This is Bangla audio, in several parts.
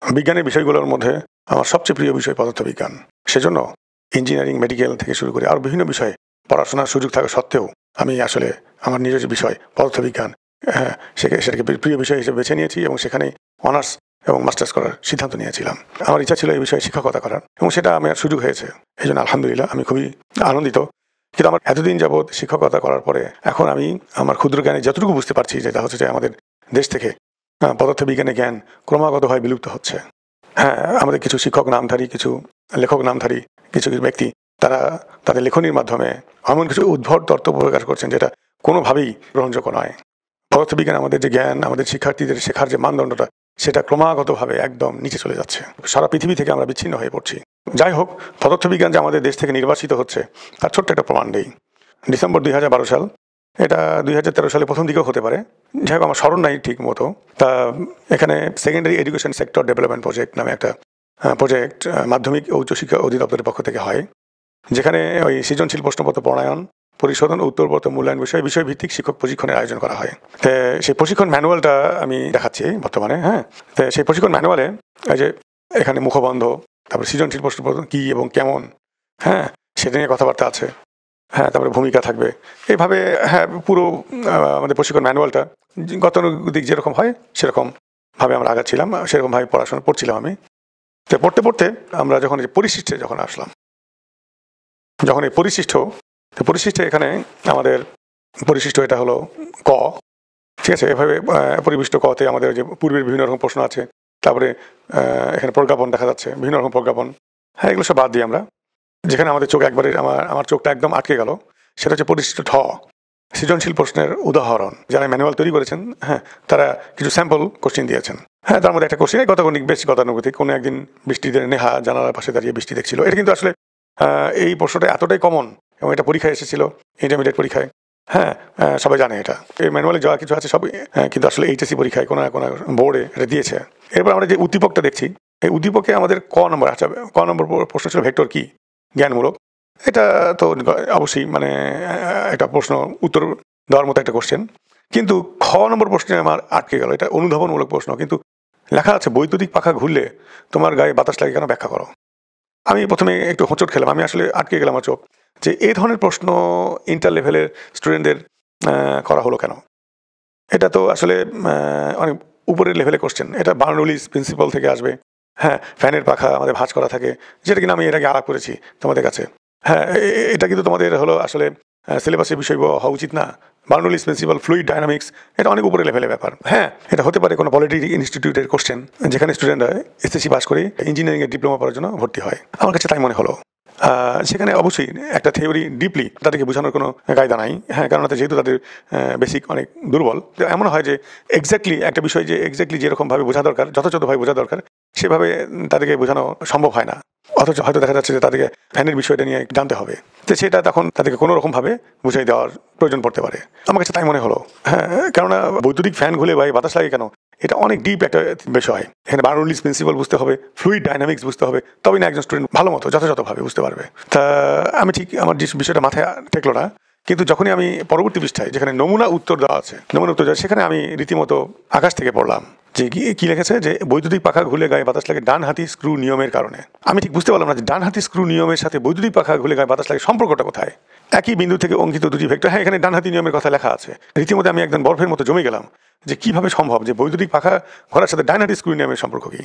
বিজ্ঞানের বিষয়গুলোর মধ্যে আমার সবচেয়ে প্রিয় বিষয় পদার্থবিজ্ঞান। সেজন্য ইঞ্জিনিয়ারিং, মেডিকেল থেকে শুরু করে আরও বিভিন্ন বিষয়ে পড়াশোনার সুযোগ থাকা সত্ত্বেও আমি আসলে আমার নিজস্ব বিষয় পদার্থবিজ্ঞান সেটাকে প্রিয় বিষয় হিসেবে বেছে নিয়েছি এবং সেখানেই অনার্স এবং মাস্টার্স করার সিদ্ধান্ত নিয়েছিলাম। আমার ইচ্ছা ছিল এই বিষয়ে শিক্ষকতা করার এবং সেটা আমার সুযোগ হয়েছে। এই জন্য আলহামদুলিল্লাহ আমি খুবই আনন্দিত। কিন্তু আমার এতদিন যাবৎ শিক্ষকতা করার পরে এখন আমি আমার ক্ষুদ্র জ্ঞানে যতটুকু বুঝতে পারছি যেটা হচ্ছে যে আমাদের দেশ থেকে পদার্থবিজ্ঞানের জ্ঞান ক্রমাগতভাবে বিলুপ্ত হচ্ছে। হ্যাঁ, আমাদের কিছু শিক্ষক নামধারী, কিছু লেখক নামধারী কিছু কিছু ব্যক্তি তারা তাদের লেখনীর মাধ্যমে এমন কিছু উদ্ভট তত্ত্ব প্রকাশ করছেন যেটা কোনোভাবেই গ্রহণযোগ্য নয়। পদার্থবিজ্ঞান আমাদের যে জ্ঞান, আমাদের শিক্ষার্থীদের শেখার যে মানদণ্ডটা সেটা ক্রমাগতভাবে একদম নিচে চলে যাচ্ছে। সারা পৃথিবী থেকে আমরা বিচ্ছিন্ন হয়ে পড়ছি। যাই হোক, পদার্থবিজ্ঞান যে আমাদের দেশ থেকে নির্বাসিত হচ্ছে তার ছোট্ট একটা প্রমাণ নেই। ডিসেম্বর 2012 সাল, এটা 2013 সালে প্রথম দিকেও হতে পারে, যাই হোক আমার স্মরণ নাই ঠিক মতো। তা এখানে secondary education sector development project নামে একটা প্রজেক্ট মাধ্যমিক ও উচ্চশিক্ষা অধিদপ্তরের পক্ষ থেকে হয়, যেখানে ওই সৃজনশীল প্রশ্নপত্র প্রণয়ন, পরিশোধন ও উত্তরপত্র মূল্যায়ন বিষয়ভিত্তিক শিক্ষক প্রশিক্ষণের আয়োজন করা হয়। তো সেই প্রশিক্ষণ ম্যানুয়ালটা আমি দেখাচ্ছি বর্তমানে। হ্যাঁ, তো সেই প্রশিক্ষণ ম্যানুয়ালে এই যে এখানে মুখবন্ধ, তারপরে সৃজনশীল প্রশ্নপত্র কী এবং কেমন, হ্যাঁ সেটা নিয়ে কথাবার্তা আছে। হ্যাঁ, তারপরে ভূমিকা থাকবে এইভাবে। হ্যাঁ, পুরো আমাদের প্রশিক্ষণ ম্যানুয়ালটা গতানুগতিক যেরকম হয় সেরকমভাবে আমরা আগাচ্ছিলাম, সেরকমভাবে পড়াশোনা পড়ছিলাম আমি। তো পড়তে পড়তে আমরা যখন এই পরিশিষ্টে আসলাম, যখন এই পরিশিষ্টে এখানে আমাদের পরিশিষ্ট এটা হলো ক, ঠিক আছে। এভাবে পরিশিষ্ট কতে আমাদের যে পূর্বের বিভিন্ন রকম প্রশ্ন আছে, তারপরে এখানে প্রজ্ঞাপন দেখা যাচ্ছে, বিভিন্ন রকম প্রজ্ঞাপন। হ্যাঁ, এগুলো সব বাদ দিই আমরা। যেখানে আমাদের চোখ একবারে আমার চোখটা একদম আটকে গেল সেটা হচ্ছে পরিশিষ্ট ঠ, সৃজনশীল প্রশ্নের উদাহরণ। যারা ম্যানুয়াল তৈরি করেছেন, হ্যাঁ, তারা কিছু স্যাম্পল কোশ্চেন দিয়েছেন। হ্যাঁ, তার মধ্যে একটা কোশ্চেন বেশ গতানুগতিক। কোনো একদিন বৃষ্টিতে নেহা জানালার পাশে দাঁড়িয়ে বৃষ্টি দেখছিল। এটা কিন্তু আসলে এই প্রশ্নটা এতটাই কমন এবং এটা পরীক্ষায় এসেছিল, ইন্টারমিডিয়েট পরীক্ষায়। হ্যাঁ, সবাই জানে এটা। এই ম্যানুয়ালে যা কিছু আছে সবই কিন্তু আসলে এইচএসসি পরীক্ষায় কোনো বোর্ডে এটা দিয়েছে। এরপর আমরা যে উদ্দীপকটা দেখছি, এই উদ্দীপকে আমাদের ক নম্বর প্রশ্ন ছিল ভেক্টর কি, জ্ঞানমূলক। এটা তো অবশ্যই মানে একটা প্রশ্ন উত্তর দেওয়ার মতো একটা কোশ্চেন। কিন্তু খ নম্বর প্রশ্নে আমার আটকে গেল। এটা অনুধাবনমূলক প্রশ্ন, কিন্তু লেখা আছে বৈদ্যুতিক পাখা ঘুরলে তোমার গায়ে বাতাস লাগে কেন, ব্যাখ্যা করো। আমি প্রথমে একটু হোঁচট খেলাম, আমি আসলে আটকে গেলাম আমার চোখ যে এই ধরনের প্রশ্ন ইন্টার লেভেলের স্টুডেন্টদের করা হলো কেন। এটা তো আসলে অনেক উপরের লেভেলে কোশ্চেন। এটা বার্নৌলিস প্রিন্সিপাল থেকে আসবে। হ্যাঁ, ফ্যানের পাখা আমাদের ভাঁজ করা থাকে, যেটা কিনা আমি এর আগে আলাপ করেছি তোমাদের কাছে। হ্যাঁ, এটা কিন্তু তোমাদের হলো আসলে সিলেবাসের বিষয় হওয়া উচিত না। বার্নৌলিস প্রিন্সিপাল, ফ্লুইড ডায়নামিক্স, এটা অনেক উপরে লেভেলের ব্যাপার। হ্যাঁ, এটা হতে পারে কোনো পলিটেকনিক ইনস্টিটিউটের কোশ্চেন, যেখানে স্টুডেন্টরা এসএসসি পাস করে ইঞ্জিনিয়ারিংয়ের ডিপ্লোমা করার জন্য ভর্তি হয়। আমার কাছে তাই মনে হলো। সেখানে অবশ্যই একটা থিওরি ডিপলি তাদেরকে বোঝানোর কোনো কায়দা নাই। হ্যাঁ, কারণ যেহেতু তাদের বেসিক অনেক দুর্বল, এমন হয় যে এক্স্যাক্টলি একটা বিষয় যে এক্স্যাক্টলি যেরকমভাবে বোঝা দরকার, যথাযথভাবে বোঝা দরকার, সেভাবে তাদেরকে বোঝানো সম্ভব হয় না। অথচ হয়তো দেখা যাচ্ছে যে তাদেরকে ফ্যানের বিষয়টা নিয়ে জানতে হবে, তো সেটা তখন তাদেরকে কোনো রকমভাবে বুঝাই দেওয়ার প্রয়োজন পড়তে পারে। আমার কাছে তাই মনে হলো। হ্যাঁ, কেননা বৈদ্যুতিক ফ্যান ঘুরে ভাই বাতাস লাগে কেন, এটা অনেক ডিপ একটা বিষয়। এখানে বার্নৌলিস প্রিন্সিপাল বুঝতে হবে, ফ্লুইড ডায়নামিক্স বুঝতে হবে, তবেই না একজন স্টুডেন্ট ভালো মতো যথাযথভাবে বুঝতে পারবে। তা আমি ঠিক আমার যে বিষয়টা মাথায় ঠেকলো না, কিন্তু যখনই আমি পরবর্তী পৃষ্ঠায় যেখানে নমুনা উত্তর দেওয়া আছে, সেখানে আমি রীতিমতো আকাশ থেকে পড়লাম যে কি লিখেছে যে বৈদ্যুতিক পাখা ঘুরলে গায়ে বাতাস লাগে ডান হাতি স্ক্রু নিয়মের কারণে। আমি ঠিক বুঝতে পারলাম না যে ডান হাতি স্ক্রু নিয়মের সাথে বৈদ্যুতিক পাখা ঘুরলে গায়ে বাতাস লাগে সম্পর্কটা কোথায়। একই বিন্দু থেকে অঙ্কিত দুটি ভেক্টর, হ্যাঁ এখানে ডান হাতি নিয়মের কথা লেখা আছে। রীতিমতো আমি একদম বরফের মতো জমে গেলাম যে কিভাবে সম্ভব যে বৈদ্যুতিক পাখা ঘোরার সাথে ডান হাতি স্ক্রু নিয়মের সম্পর্ক কি।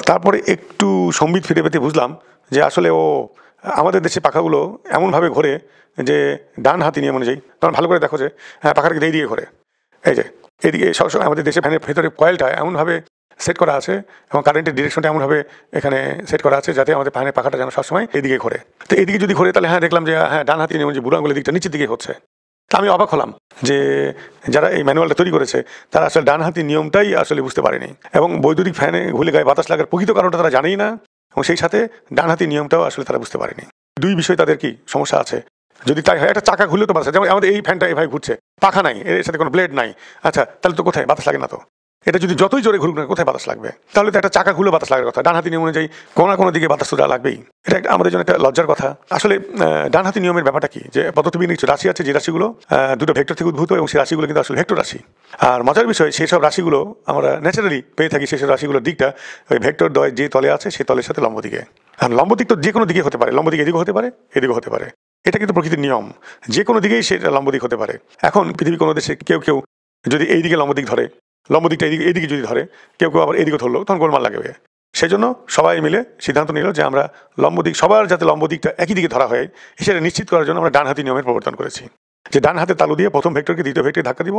তারপরে একটু সম্বিত ফিরে পেতে বুঝলাম যে আসলে আমাদের দেশে পাখাগুলো এমনভাবে ঘোরে যে ডান হাতি নিয়ম অনুযায়ী। তখন ভালো করে দেখো যে হ্যাঁ, পাখাটাকে দিয়ে ঘোরে। এই যে এদিকে সবসময় আমাদের দেশে ফ্যানের ভেতরে কয়েলটা এমনভাবে সেট করা আছে এবং কারেন্টের ডিরেকশনটা এমনভাবে এখানে সেট করা আছে যাতে আমাদের ফ্যানের পাখাটা যেন সবসময় এদিকে ঘোরে। তো এদিকে যদি ঘোরে তাহলে হ্যাঁ দেখলাম যে হ্যাঁ ডান হাতি নিয়ম যে বুড়ো আঙুলের দিকটা নিচের দিকে হচ্ছে। তা আমি অবাক হলাম যে যারা এই ম্যানুয়ালটা তৈরি করেছে তারা আসলে ডান হাতি নিয়মটাই আসলে বুঝতে পারেনি এবং বৈদ্যুতিক ফ্যানে ঘুরে গায়ে বাতাস লাগার প্রকৃত কারণটা তারা জানেই না এবং সেই সাথে ডান হাতি নিয়মটাও আসলে তারা বুঝতে পারেনি। দুই বিষয় তাদের কি সমস্যা আছে। যদি তাই হয়, একটা চাকা ঘুরলে তো বাতাস, যেমন আমাদের এই ফ্যানটা এভাবে ঘুরছে, পাখা নাই, এর সাথে কোনো ব্লেড নাই, আচ্ছা তাহলে তো কোথায় বাতাস লাগে না। তো এটা যদি যতই জোরে ঘুরুক না কোথায় বাতাস লাগবে? তাহলে তো একটা চাকা খুলে বাতাস লাগার কথা। ডানহাতি নিয়ম অনুযায়ী কোনো না কোনো দিকে বাতাস তো লাগবেই। এটা আমাদের জন্য একটা লজ্জার কথা। আসলে ডানহাতি নিয়মের ব্যাপারটা কি, যে পদার্থবিজ্ঞানের কিছু রাশি আছে, যে রাশিগুলো দুটো ভেক্টর থেকে উদ্ভূত, এবং সেই রাশিগুলো কিন্তু আসলে ভেক্টর রাশি। আর মজার বিষয়, সেই সব রাশিগুলো আমরা ন্যাচারালি পেয়ে থাকি, সেই সব রাশিগুলোর দিকটা ওই ভেক্টর দ্বয় যে তলে আছে সেই তলের সাথে লম্ব দিকে। আর লম্ব দিক তো যে কোনো দিকে হতে পারে, লম্ব দিকে এদিকে হতে পারে, এদিকে হতে পারে। এটা কিন্তু প্রকৃতির নিয়ম, যে কোনো দিকেই সেটা লম্ব দিক হতে পারে। এখন পৃথিবীর কোনো দেশে কেউ কেউ যদি এই দিকে লম্ব দিক ধরে, লম্ব দিকটা এইদিকে যদি ধরে, কেউ কেউ আবার এইদিকে ধরলো, তখন গোলমাল লাগবে। সেই জন্য সবাই মিলে সিদ্ধান্ত নিল যে আমরা লম্ব দিক, সবার যাতে লম্ব দিকটা একই দিকে ধরা হয়, সেটা নিশ্চিত করার জন্য আমরা ডানহাতি নিয়মের প্রবর্তন করেছি। যে ডান হাতে তালু দিয়ে প্রথম ভেক্টরকে দ্বিতীয় ভেক্টরে ধাক্কা দিব,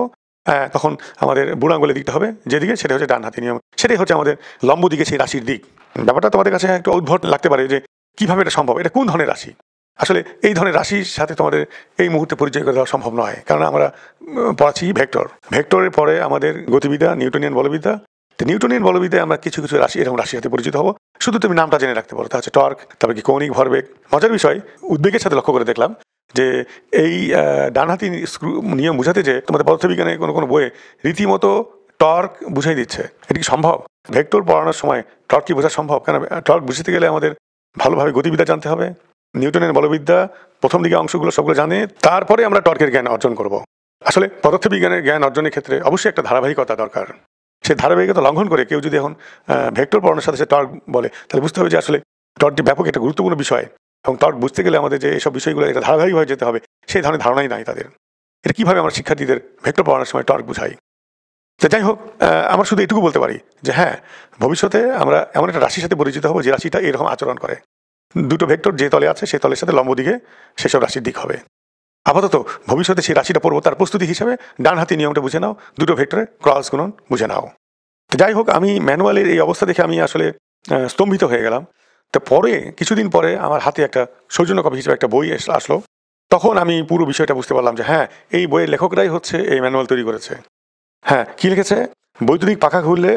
তখন আমাদের বুড়ো আঙুলের দিকটা হবে যেদিকে, সেটা হচ্ছে ডানহাতি নিয়ম। সেটাই হচ্ছে আমাদের লম্ব দিকে সেই রাশির দিক। ব্যাপারটা তোমাদের কাছে একটু উদ্ভট লাগতে পারে যে কিভাবে এটা সম্ভব, এটা কোন ধরনের রাশি? আসলে এই ধরনের রাশির সাথে তোমাদের এই মুহূর্তে পরিচয় করে দেওয়া সম্ভব নয়, কারণ আমরা পড়াচ্ছি ভেক্টর। ভেক্টরের পরে আমাদের গতিবিদ্যা, নিউটনিয়ান বলবিদ্যা। তো নিউটনিয়ান বলবিদ্যায় আমরা কিছু কিছু রাশি, এরকম রাশির সাথে পরিচিত হবো। শুধু তুমি নামটা জেনে রাখতে পারো, তা হচ্ছে টর্ক, তারপরে কি কৌণিক ভরবেগ। মজার বিষয়, উদ্বেগের সাথে লক্ষ্য করে দেখলাম যে এই ডানহাতি নিয়ম বুঝাতে যে তোমাদের পদার্থবিজ্ঞানে কোনো কোনো বইয়ে রীতিমতো টর্ক বুঝাই দিচ্ছে। এটা কি সম্ভব? ভেক্টর পড়ানোর সময় টর্ক কি বোঝা সম্ভব? কারণ টর্ক বুঝতে গেলে আমাদের ভালোভাবে গতিবিদ্যা জানতে হবে। নিউটনের বলবিদ্যা প্রথম দিকে অংশগুলো সবগুলো জানে, তারপরে আমরা টর্কের জ্ঞান অর্জন করব। আসলে পদার্থবিজ্ঞানের জ্ঞান অর্জনের ক্ষেত্রে অবশ্যই একটা ধারাবাহিকতা দরকার। সেই ধারাবাহিকতা লঙ্ঘন করে কেউ যদি এখন ভেক্টর পড়ানোর সাথে সে টর্ক বলে, তাহলে বুঝতে হবে যে আসলে টর্কটি ব্যাপক একটা গুরুত্বপূর্ণ বিষয়, এবং টর্ক বুঝতে গেলে আমাদের যে এসব বিষয়গুলো এটা ধারাবাহিকভাবে যেতে হবে, সেই ধরনের ধারণাই নাই তাদের। এটা কীভাবে আমরা শিক্ষার্থীদের ভেক্টর পড়ানোর সময় টর্ক বুঝাই? তো যাই হোক, আমরা শুধু এটুকু বলতে পারি যে হ্যাঁ, ভবিষ্যতে আমরা এমন একটা রাশির সাথে পরিচিত হবো যে রাশিটা এরকম আচরণ করে। দুটো ভেক্টর যে তলে আছে সেই তলের সাথে লম্ব দিকে সেসব রাশির দিক হবে। আপাতত ভবিষ্যতে সেই রাশিটা পড়বো, তার প্রস্তুতি হিসাবে ডানহাতি নিয়মটা বুঝে নাও, দুটো ভেক্টরে ক্রস গুণন বুঝে নাও। তো যাই হোক, আমি ম্যানুয়ালের এই অবস্থা দেখে আমি আসলে স্তম্ভিত হয়ে গেলাম। তো পরে কিছুদিন পরে আমার হাতে একটা সৌজন্য কপি হিসেবে একটা বই আসলো। তখন আমি পুরো বিষয়টা বুঝতে পারলাম যে হ্যাঁ, এই বইয়ের লেখকরাই হচ্ছে এই ম্যানুয়াল তৈরি করেছে। হ্যাঁ, কি লিখেছে? বৈদ্যুতিক পাখা খুললে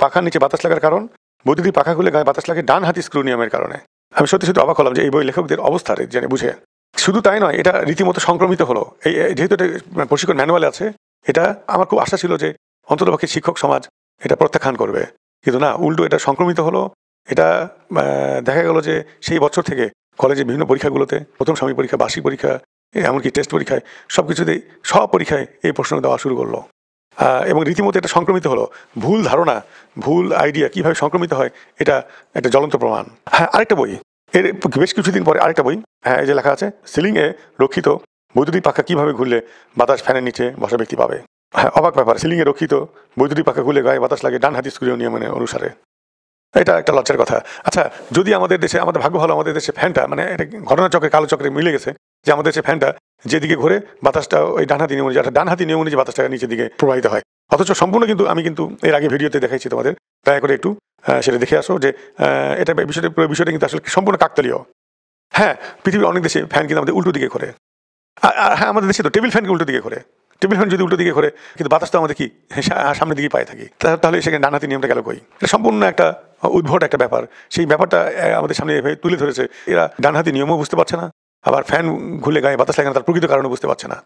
পাখার নিচে বাতাস লাগার কারণ, বৈদ্যুতিক পাখা খুললে গায়ে বাতাস লাগে ডানহাতি স্ক্রু নিয়মের কারণে। আমি সত্যি সত্যি অবাক হলাম যে এই বই লেখকদের অবস্থা জেনে বুঝে। শুধু তাই নয়, এটা রীতিমতো সংক্রমিত হলো। এই যেহেতু এটা প্রশিক্ষণ ম্যানুয়ালে আছে, এটা আমার খুব আশা ছিল যে অন্ততপক্ষে শিক্ষক সমাজ এটা প্রত্যাখ্যান করবে, কিন্তু না, উল্টো এটা সংক্রমিত হলো। এটা দেখা গেল যে সেই বছর থেকে কলেজে বিভিন্ন পরীক্ষাগুলোতে, প্রথম সাময়িক পরীক্ষা, বার্ষিক পরীক্ষা, এমনকি টেস্ট পরীক্ষায়, সব কিছুতেই সব পরীক্ষায় এই প্রশ্ন দেওয়া শুরু করলো। এবং রীতিমতো এটা সংক্রমিত হলো। ভুল ধারণা, ভুল আইডিয়া কীভাবে সংক্রমিত হয়, এটা একটা জ্বলন্ত প্রমাণ। হ্যাঁ, আরেকটা বই, এর বেশ কিছুদিন পরে আরেকটা বই, হ্যাঁ, এই যে লেখা আছে, সিলিংয়ে রক্ষিত বৈদ্যুতিক পাখা কীভাবে ঘুরলে বাতাস ফ্যানের নিচে বসা ব্যক্তি পাবে। হ্যাঁ, অবাক ব্যাপার, সিলিংয়ে রক্ষিত বৈদ্যুতিক পাখা খুলে গায়ে বাতাস লাগে ডানহাতি স্ক্রুলীয় নিয়ম অনুসারে। এটা একটা লজ্জার কথা। আচ্ছা, যদি আমাদের দেশে, আমাদের ভাগ্য ভালো, আমাদের দেশে ফ্যানটা, মানে এটা ঘটনা চক্রে, কালো চক্রে মিলে গেছে যে আমাদের দেশে ফ্যানটা যেদিকে ঘুরে বাতাসটা ওই ডানহাতি নিয়ম অনুযায়ী, ডানহাতি নিয়ম অনুযায়ী বাতাসটা নিচের দিকে প্রবাহিত হয়। অথচ সম্পূর্ণ কিন্তু আমি কিন্তু এর আগে ভিডিওতে দেখাইছি তোমাদের, দয়া করে একটু সেটা দেখে আসো যে এটা বিষয়টা কিন্তু আসলে সম্পূর্ণ কাকতালীয়। হ্যাঁ, পৃথিবীর অনেক দেশে ফ্যান কিন্তু আমাদের উল্টো দিকে ঘোরে। আর হ্যাঁ, আমাদের দেশে তো টেবিল ফ্যানকে উল্টো দিকে ঘোরে। টেবিল ফ্যান যদি উল্টো দিকে ঘোরে, কিন্তু বাতাস তো আমাদের কি সামনের দিকে পায়ে থাকি, তাহলে সেখানে ডানহাতি নিয়মটা গেল কই? এটা সম্পূর্ণ একটা উদ্ভট একটা ব্যাপার। সেই ব্যাপারটা আমাদের সামনে তুলে ধরেছে। এরা ডানহাতি নিয়মও বুঝতে পারছে না, আবার ফ্যান ঘুরলে গায়ে বাতাস লাগে না তার প্রকৃত কারণও বুঝতে পারছে না।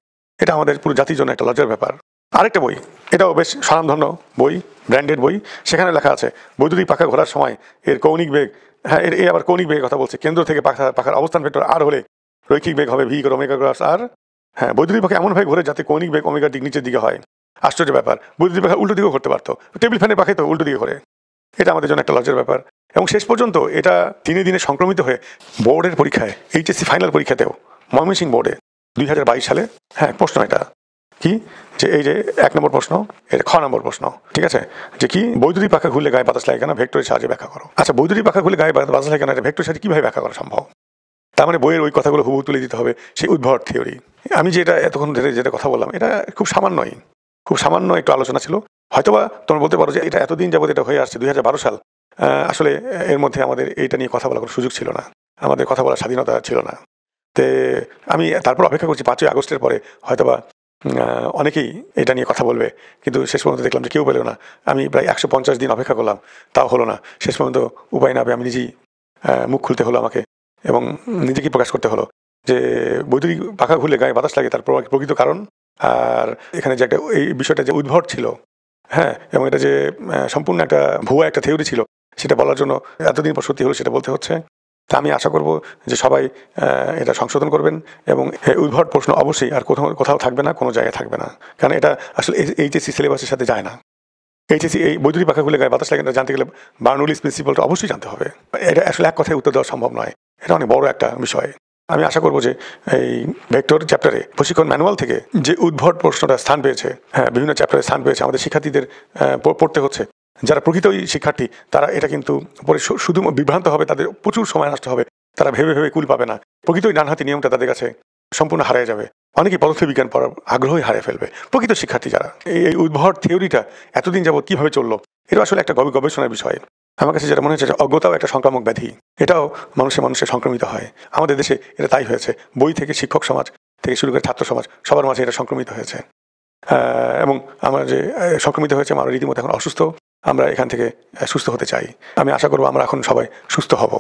এটা আমাদের পুরো জাতির জন্য একটা লজ্জার ব্যাপার। আরেকটা বই, এটাও বেশ স্বনামধন্য বই, ব্র্যান্ডেড বই। সেখানে লেখা আছে বৈদ্যুতিক পাখা ঘোরার সময় এর কৌণিক বেগ, হ্যাঁ, এর আবার কৌণিক বেগের কথা বলছে, কেন্দ্র থেকে পাখার অবস্থান ভেক্টর আর হলে রৈখিক বেগ হবে ভি ওমেগা ক্রস আর। হ্যাঁ, বৈদ্যুতিক পাখা এমনভাবে ঘুরে যাতে কৌণিক বেগ ওমেগার দিক নিচের দিকে হয়। আশ্চর্য ব্যাপার, বৈদ্যুতিক পাখা উল্টো দিকেও করতে পারতো, টেবিল ফ্যানের পাখে তো উল্টো দিকে ঘোরে। এটা আমাদের জন্য একটা লজ্জার ব্যাপার। এবং শেষ পর্যন্ত এটা দিনে দিনে সংক্রমিত হয়ে বোর্ডের পরীক্ষায়, এইচএসসি ফাইনাল পরীক্ষাতেও, ময়মনসিংহ বোর্ডে 2022 সালে, হ্যাঁ, প্রশ্ন এটা কি, যে এই যে 1 নম্বর প্রশ্ন, এর খ নম্বর প্রশ্ন, ঠিক আছে, যে কি বৈদ্যুতিক পাখা ঘুরলে গায়ে বাতাস লাগে কেন, ভেক্টরের সাহায্যে ব্যাখ্যা করো। আচ্ছা, বৈদ্যুতিক পাখা ঘুরলে গায়ে বাতাস লাগে কেন, এটা ভেক্টরের সাথে কিভাবে ব্যাখ্যা করা সম্ভব? তার মানে বইয়ের ওই কথাগুলো হুবহু তুলে দিতে হবে, সেই উদ্ভট থিওরি। আমি যেটা এতক্ষণ ধরে যেটা কথা বললাম, এটা খুব সামান্য একটু আলোচনা ছিল। হয়তোবা তোমরা বলতে পারো যে এটা এতদিন যাবত এটা হয়ে আসছে, 2012 সাল, আসলে এর মধ্যে আমাদের এইটা নিয়ে কথা বলার কোনো সুযোগ ছিল না, আমাদের কথা বলার স্বাধীনতা ছিল না। তে আমি তারপর অপেক্ষা করছি 5ই আগস্টের পরে হয়তোবা অনেকেই এটা নিয়ে কথা বলবে, কিন্তু শেষ পর্যন্ত দেখলাম যে কেউ বলেও না। আমি প্রায় 150 দিন অপেক্ষা করলাম, তাও হলো না। শেষ পর্যন্ত উপায় না পেয়ে আমি নিজেই মুখ খুলতে হলো আমাকে, এবং নিজেকেই প্রকাশ করতে হলো যে বৈদ্যুতিক পাখা ঘুরলে গায়ে বাতাস লাগে তার প্রকৃত কারণ। আর এখানে যে একটা এই বিষয়টা যে উদ্ভট ছিল, হ্যাঁ, এবং এটা যে সম্পূর্ণ একটা ভুয়া একটা থিওরি ছিল সেটা বলার জন্য এতদিন পর সত্যি হলো সেটা বলতে হচ্ছে। তা আমি আশা করব যে সবাই এটা সংশোধন করবেন এবং উদ্ভট প্রশ্ন অবশ্যই আর কোথাও কোথাও থাকবে না, কোনো জায়গায় থাকবে না, কারণ এটা আসলে এইচএসসি সিলেবাসের সাথে যায় না। এইচএসসি এই বৈদ্যুতিক পাখা খুলে গায়ে বাতাস লাগে না জানতে গেলে বার্নৌলিস প্রিন্সিপালটা অবশ্যই জানতে হবে। এটা আসলে এক কথায় উত্তর দেওয়া সম্ভব নয়, এটা অনেক বড় একটা বিষয়। আমি আশা করব যে এই ভেক্টর চ্যাপ্টারে প্রশিক্ষণ ম্যানুয়াল থেকে যে উদ্ভট প্রশ্নটা স্থান পেয়েছে, হ্যাঁ বিভিন্ন চ্যাপ্টারে স্থান পেয়েছে, আমাদের শিক্ষার্থীদের পড়তে হচ্ছে। যারা প্রকৃতই শিক্ষার্থী তারা এটা কিন্তু পরে শুধু বিভ্রান্ত হবে, তাদের প্রচুর সময় নষ্ট হবে, তারা ভেবে ভেবে কুল পাবে না। প্রকৃতই ডানহাতি নিয়মটা তাদের কাছে সম্পূর্ণ হারিয়ে যাবে। অনেকেই পদার্থবিজ্ঞান পড়ার আগ্রহই হারিয়ে ফেলবে প্রকৃত শিক্ষার্থী যারা। এই উদ্ভট থিওরিটা এতদিন যাবৎ কিভাবে চললো, এটা আসলে একটা গবেষণার বিষয়। আমার কাছে যেটা মনে হচ্ছে যে অজ্ঞতাও একটা সংক্রামক ব্যাধি, এটাও মানুষে সংক্রমিত হয়। আমাদের দেশে এটা তাই হয়েছে, বই থেকে শিক্ষক সমাজ থেকে শুরু করে ছাত্র সমাজ সবার মাঝে এটা সংক্রমিত হয়েছে। এবং আমরা যে সংক্রমিত হয়েছে, আমরা রীতিমতো এখন অসুস্থ, আমরা এখান থেকে সুস্থ হতে চাই। আমি আশা করবো আমরা এখন সবাই সুস্থ হব।